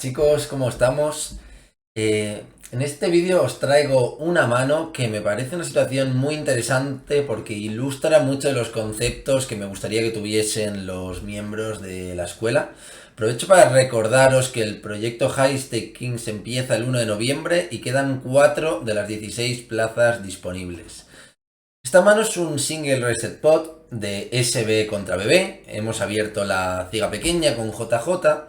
chicos, ¿cómo estamos? En este vídeo os traigo una mano que me parece una situación muy interesante porque ilustra muchos de los conceptos que me gustaría que tuviesen los miembros de la escuela. Aprovecho para recordaros que el proyecto High Kings empieza el 1 de noviembre y quedan 4 de las 16 plazas disponibles. Esta mano es un single reset pot de SB contra BB. Hemos abierto la ciega pequeña con JJ.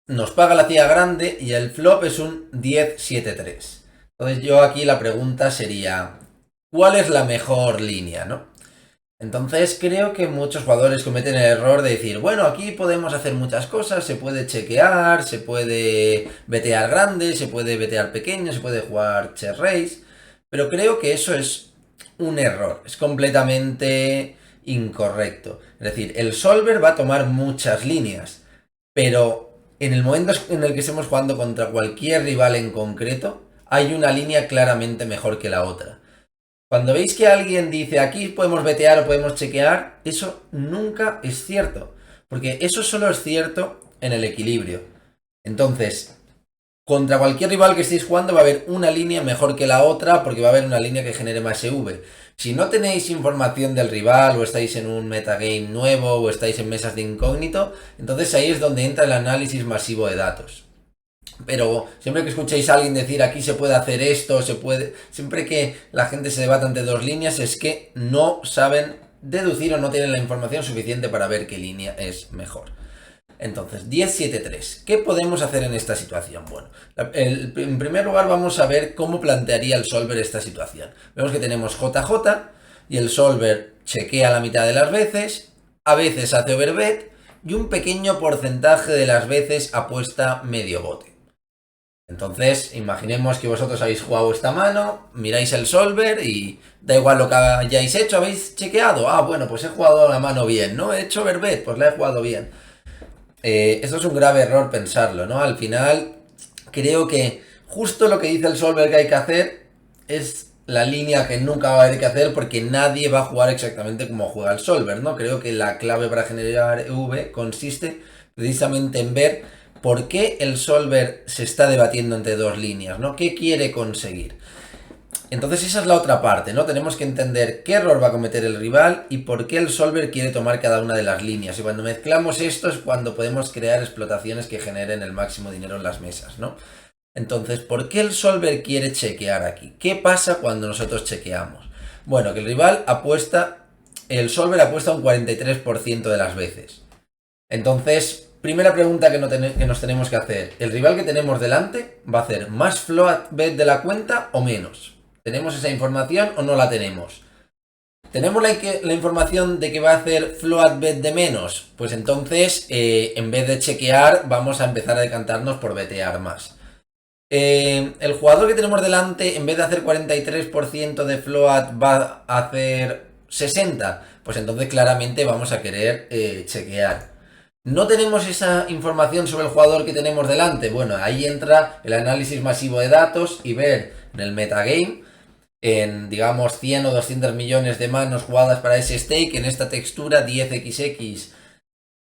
Nos paga la ciega grande y el flop es un 10-7-3. Entonces yo aquí la pregunta sería, ¿cuál es la mejor línea, no? Entonces creo que muchos jugadores cometen el error de decir, bueno, aquí podemos hacer muchas cosas, se puede chequear, se puede betear grande, se puede betear pequeño, se puede jugar check raise, pero creo que eso es un error, es completamente incorrecto. Es decir, el solver va a tomar muchas líneas, pero en el momento en el que estemos jugando contra cualquier rival en concreto, hay una línea claramente mejor que la otra. Cuando veis que alguien dice aquí podemos betear o podemos chequear, eso nunca es cierto. Porque eso solo es cierto en el equilibrio. Entonces, contra cualquier rival que estéis jugando va a haber una línea mejor que la otra porque va a haber una línea que genere más EV. Si no tenéis información del rival o estáis en un metagame nuevo o estáis en mesas de incógnito, entonces ahí es donde entra el análisis masivo de datos. Pero siempre que escuchéis a alguien decir aquí se puede hacer esto, se puede... Siempre que la gente se debata entre dos líneas es que no saben deducir o no tienen la información suficiente para ver qué línea es mejor. Entonces, 10-7-3. ¿Qué podemos hacer en esta situación? Bueno, en primer lugar vamos a ver cómo plantearía el solver esta situación. Vemos que tenemos JJ y el solver chequea la mitad de las veces, a veces hace overbet y un pequeño porcentaje de las veces apuesta medio bote. Entonces, imaginemos que vosotros habéis jugado esta mano, miráis el solver y da igual lo que hayáis hecho, habéis chequeado. Ah, bueno, pues he jugado la mano bien, ¿no? He hecho overbet, pues la he jugado bien. Esto es un grave error pensarlo, ¿no? Al final, creo que justo lo que dice el solver que hay que hacer es la línea que nunca va a haber que hacer porque nadie va a jugar exactamente como juega el solver, ¿no? Creo que la clave para generar EV consiste precisamente en ver por qué el solver se está debatiendo entre dos líneas, ¿no? ¿Qué quiere conseguir? Entonces esa es la otra parte, ¿no? Tenemos que entender qué error va a cometer el rival y por qué el solver quiere tomar cada una de las líneas. Y cuando mezclamos esto es cuando podemos crear explotaciones que generen el máximo dinero en las mesas, ¿no? Entonces, ¿por qué el solver quiere chequear aquí? ¿Qué pasa cuando nosotros chequeamos? Bueno, que el rival apuesta, el solver apuesta un 43% de las veces. Entonces, primera pregunta que nos tenemos que hacer. ¿El rival que tenemos delante va a hacer más float bet de la cuenta o menos? ¿Tenemos esa información o no la tenemos? ¿Tenemos la información de que va a hacer float bet de menos? Pues entonces, en vez de chequear, vamos a empezar a decantarnos por betear más. El jugador que tenemos delante, en vez de hacer 43% de float, va a hacer 60%. Pues entonces claramente vamos a querer chequear. ¿No tenemos esa información sobre el jugador que tenemos delante? Bueno, ahí entra el análisis masivo de datos y ver en el metagame, en digamos 100 o 200 millones de manos jugadas para ese stake, en esta textura 10xx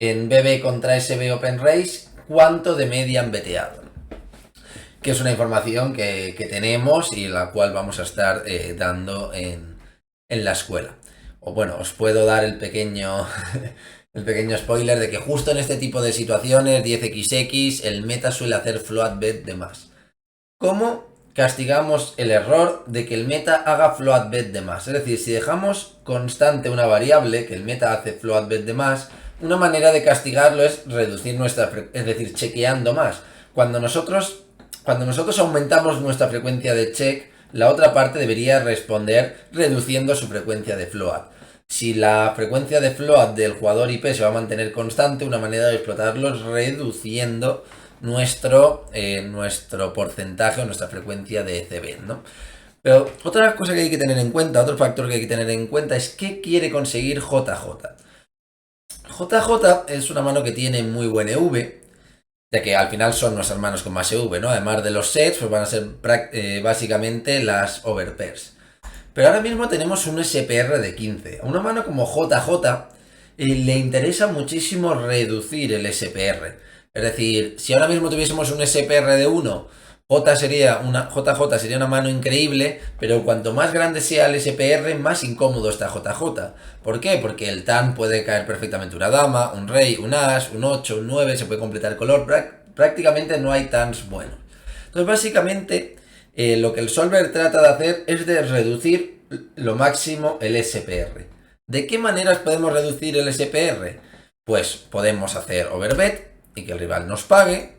en BB contra SB Open Race, cuánto de media han beteado. Que es una información que tenemos y la cual vamos a estar dando en la escuela. O bueno, os puedo dar el pequeño... El pequeño spoiler de que justo en este tipo de situaciones, 10xx, el meta suele hacer float bet de más. ¿Cómo castigamos el error de que el meta haga float bet de más? Es decir, si dejamos constante una variable, que el meta hace float bet de más, una manera de castigarlo es reducir nuestra frecuencia, es decir, chequeando más. Cuando nosotros aumentamos nuestra frecuencia de check, la otra parte debería responder reduciendo su frecuencia de float. Si la frecuencia de float del jugador IP se va a mantener constante, una manera de explotarlo es reduciendo nuestro porcentaje o nuestra frecuencia de ECB, ¿no? Pero otra cosa que hay que tener en cuenta, otro factor que hay que tener en cuenta es qué quiere conseguir JJ. JJ es una mano que tiene muy buen EV, ya que al final son nuestras manos con más EV, ¿no? Además de los sets, pues van a ser básicamente las overpairs. Pero ahora mismo tenemos un SPR de 15. A una mano como JJ le interesa muchísimo reducir el SPR. Es decir, si ahora mismo tuviésemos un SPR de 1, JJ sería una mano increíble, pero cuanto más grande sea el SPR, más incómodo está JJ. ¿Por qué? Porque el TAN puede caer perfectamente una dama, un rey, un as, un 8, un 9, se puede completar el color. Prácticamente no hay TANs buenos. Entonces, básicamente, lo que el solver trata de hacer es de reducir lo máximo el SPR. ¿De qué maneras podemos reducir el SPR? Pues podemos hacer overbet y que el rival nos pague.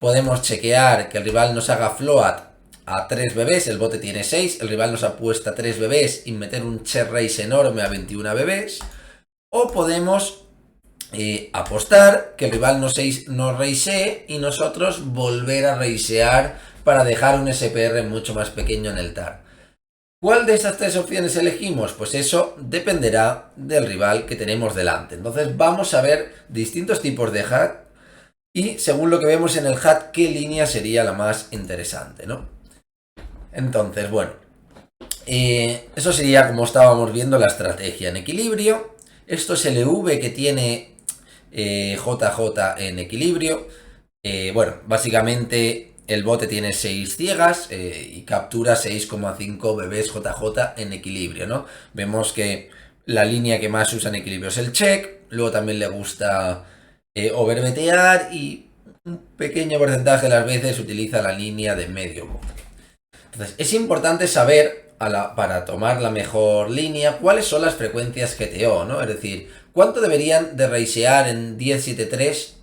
Podemos chequear que el rival nos haga float a 3 bebés, el bote tiene 6, el rival nos apuesta 3 bebés y meter un check raise enorme a 21 bebés. O podemos apostar que el rival nos raisee y nosotros volver a raisear para dejar un SPR mucho más pequeño en el TAR. ¿Cuál de estas tres opciones elegimos? Pues eso dependerá del rival que tenemos delante. Entonces vamos a ver distintos tipos de hat y según lo que vemos en el hat, qué línea sería la más interesante, ¿no? Entonces, bueno, eso sería como estábamos viendo la estrategia en equilibrio. Esto es el EV que tiene JJ en equilibrio. Bueno, básicamente el bote tiene 6 ciegas y captura 6,5 bebés JJ en equilibrio, ¿no? Vemos que la línea que más usa en equilibrio es el check, luego también le gusta overbetear y un pequeño porcentaje de las veces utiliza la línea de medio bote. Entonces, es importante saber para tomar la mejor línea cuáles son las frecuencias GTO, ¿no? Es decir, cuánto deberían de raisear en 10-7-3,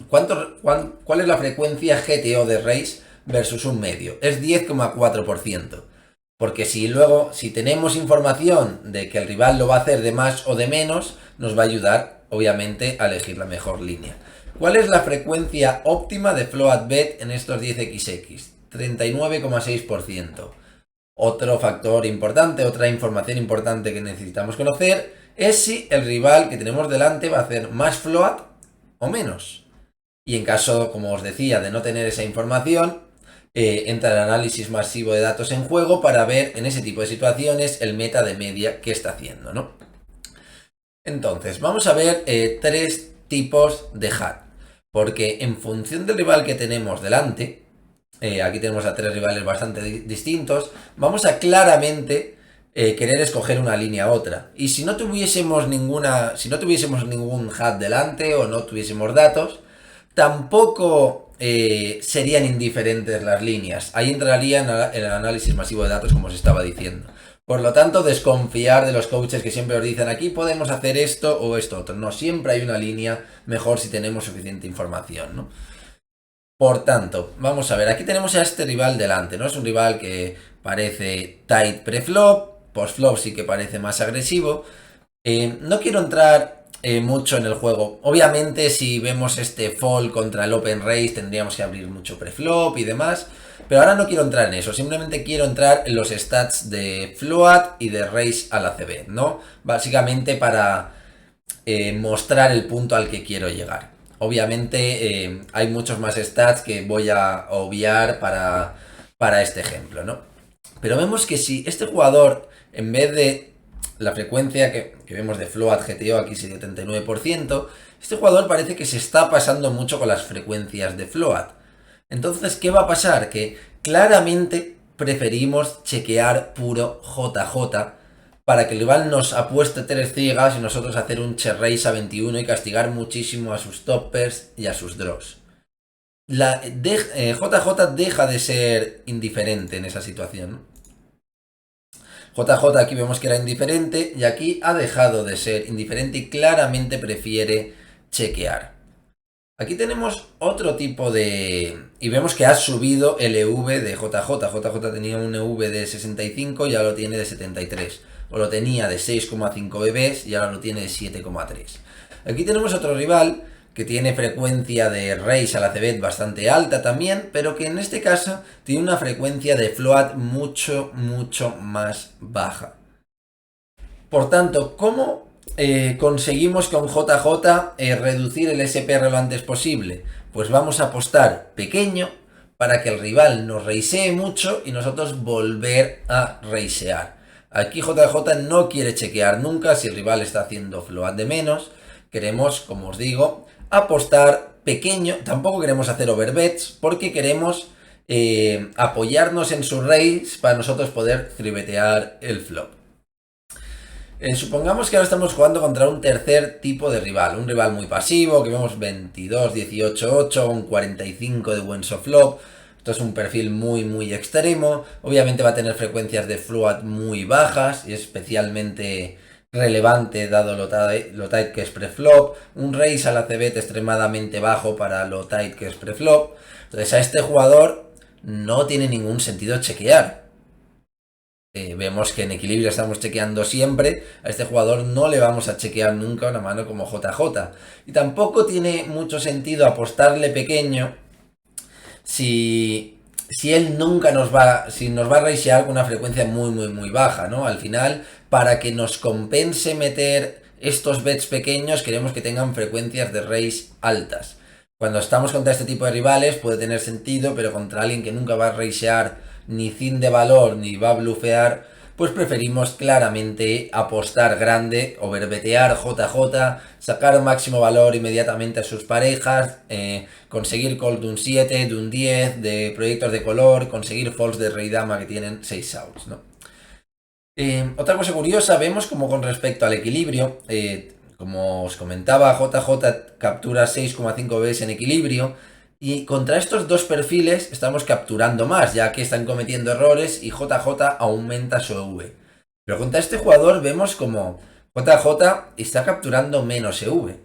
cuál es la frecuencia GTO de raise versus un medio. Es 10,4%. Porque si tenemos información de que el rival lo va a hacer de más o de menos, nos va a ayudar, obviamente, a elegir la mejor línea. ¿Cuál es la frecuencia óptima de float bet en estos 10xx? 39,6%. Otro factor importante, otra información importante que necesitamos conocer es si el rival que tenemos delante va a hacer más float o menos. Y en caso, como os decía, de no tener esa información, entra el análisis masivo de datos en juego para ver en ese tipo de situaciones el meta de media que está haciendo, ¿no? Entonces, vamos a ver 3 tipos de hat. Porque en función del rival que tenemos delante, aquí tenemos a 3 rivales bastante distintos, vamos a claramente querer escoger una línea u otra. Y si no tuviésemos ningún hat delante o no tuviésemos datos, tampoco serían indiferentes las líneas. Ahí entraría en el análisis masivo de datos, como os estaba diciendo. Por lo tanto, desconfiar de los coaches que siempre os dicen aquí podemos hacer esto o esto otro. No, siempre hay una línea mejor si tenemos suficiente información, ¿no? Por tanto, vamos a ver, aquí tenemos a este rival delante, ¿no? Es un rival que parece tight preflop, postflop sí que parece más agresivo. No quiero entrar mucho en el juego. Obviamente, si vemos este fall contra el open raise, tendríamos que abrir mucho preflop y demás. Pero ahora no quiero entrar en eso, simplemente quiero entrar en los stats de float y de raise a la CB, ¿no? Básicamente para mostrar el punto al que quiero llegar. Obviamente hay muchos más stats que voy a obviar para este ejemplo, ¿no? Pero vemos que si este jugador, en vez de la frecuencia que vemos de float GTO, aquí sería 39%, este jugador parece que se está pasando mucho con las frecuencias de float. Entonces, ¿qué va a pasar? Que claramente preferimos chequear puro JJ para que el rival nos apueste 3 ciegas y nosotros hacer un check raise a 21 y castigar muchísimo a sus toppers y a sus draws. JJ deja de ser indiferente en esa situación. JJ aquí vemos que era indiferente y aquí ha dejado de ser indiferente y claramente prefiere chequear. Aquí tenemos otro tipo de... y vemos que ha subido el EV de JJ. JJ tenía un EV de 65 y ahora lo tiene de 73. O lo tenía de 6,5 bebés y ahora lo tiene de 7,3. Aquí tenemos otro rival que tiene frecuencia de raise a la CBET bastante alta también, pero que en este caso tiene una frecuencia de float mucho más baja. Por tanto, ¿cómo conseguimos con JJ reducir el SPR lo antes posible? Pues vamos a apostar pequeño para que el rival nos raisee mucho y nosotros volver a raisear. Aquí JJ no quiere chequear nunca si el rival está haciendo float de menos. Queremos, como os digo, apostar pequeño, tampoco queremos hacer overbets porque queremos apoyarnos en su raise para nosotros poder tribetear el flop. Supongamos que ahora estamos jugando contra un tercer tipo de rival, un rival muy pasivo, que vemos 22, 18, 8, un 45 de buen soft flop. Esto es un perfil muy extremo, obviamente va a tener frecuencias de float muy bajas y es especialmente relevante dado lo tight que es preflop, un raise al ACBet extremadamente bajo para lo tight que es preflop. Entonces a este jugador no tiene ningún sentido chequear. Vemos que en equilibrio estamos chequeando siempre, a este jugador no le vamos a chequear nunca una mano como JJ. Y tampoco tiene mucho sentido apostarle pequeño si él nunca nos va a raisear con una frecuencia muy baja, ¿no? Al final, para que nos compense meter estos bets pequeños, queremos que tengan frecuencias de raise altas. Cuando estamos contra este tipo de rivales puede tener sentido, pero contra alguien que nunca va a raisear ni fin de valor ni va a blufear, pues preferimos claramente apostar grande, overbetear JJ, sacar máximo valor inmediatamente a sus parejas, conseguir call de un 7, de un 10, de proyectos de color, conseguir falls de rey dama que tienen 6 outs, ¿no? Otra cosa curiosa, vemos como con respecto al equilibrio, como os comentaba, JJ captura 6,5 veces en equilibrio y contra estos dos perfiles estamos capturando más, ya que están cometiendo errores y JJ aumenta su EV. Pero contra este jugador vemos como JJ está capturando menos EV.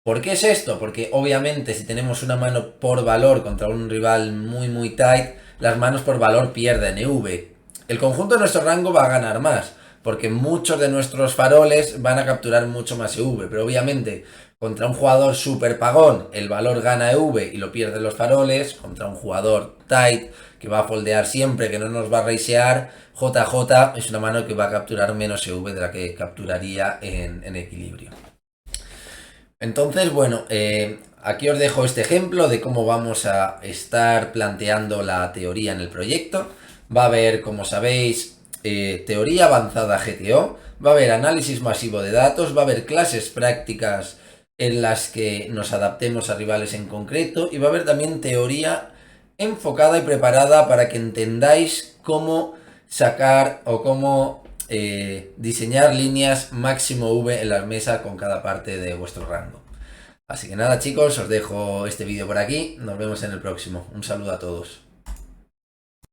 ¿Por qué es esto? Porque obviamente si tenemos una mano por valor contra un rival muy tight, las manos por valor pierden EV. El conjunto de nuestro rango va a ganar más, porque muchos de nuestros faroles van a capturar mucho más EV, pero obviamente contra un jugador super pagón el valor gana EV y lo pierden los faroles, contra un jugador tight que va a foldear siempre, que no nos va a raisear, JJ es una mano que va a capturar menos EV de la que capturaría en equilibrio. Entonces, bueno, aquí os dejo este ejemplo de cómo vamos a estar planteando la teoría en el proyecto. Va a haber, como sabéis, teoría avanzada GTO, va a haber análisis masivo de datos, va a haber clases prácticas en las que nos adaptemos a rivales en concreto y va a haber también teoría enfocada y preparada para que entendáis cómo sacar o cómo diseñar líneas máximo V en las mesas con cada parte de vuestro rango. Así que nada chicos, os dejo este vídeo por aquí, nos vemos en el próximo. Un saludo a todos.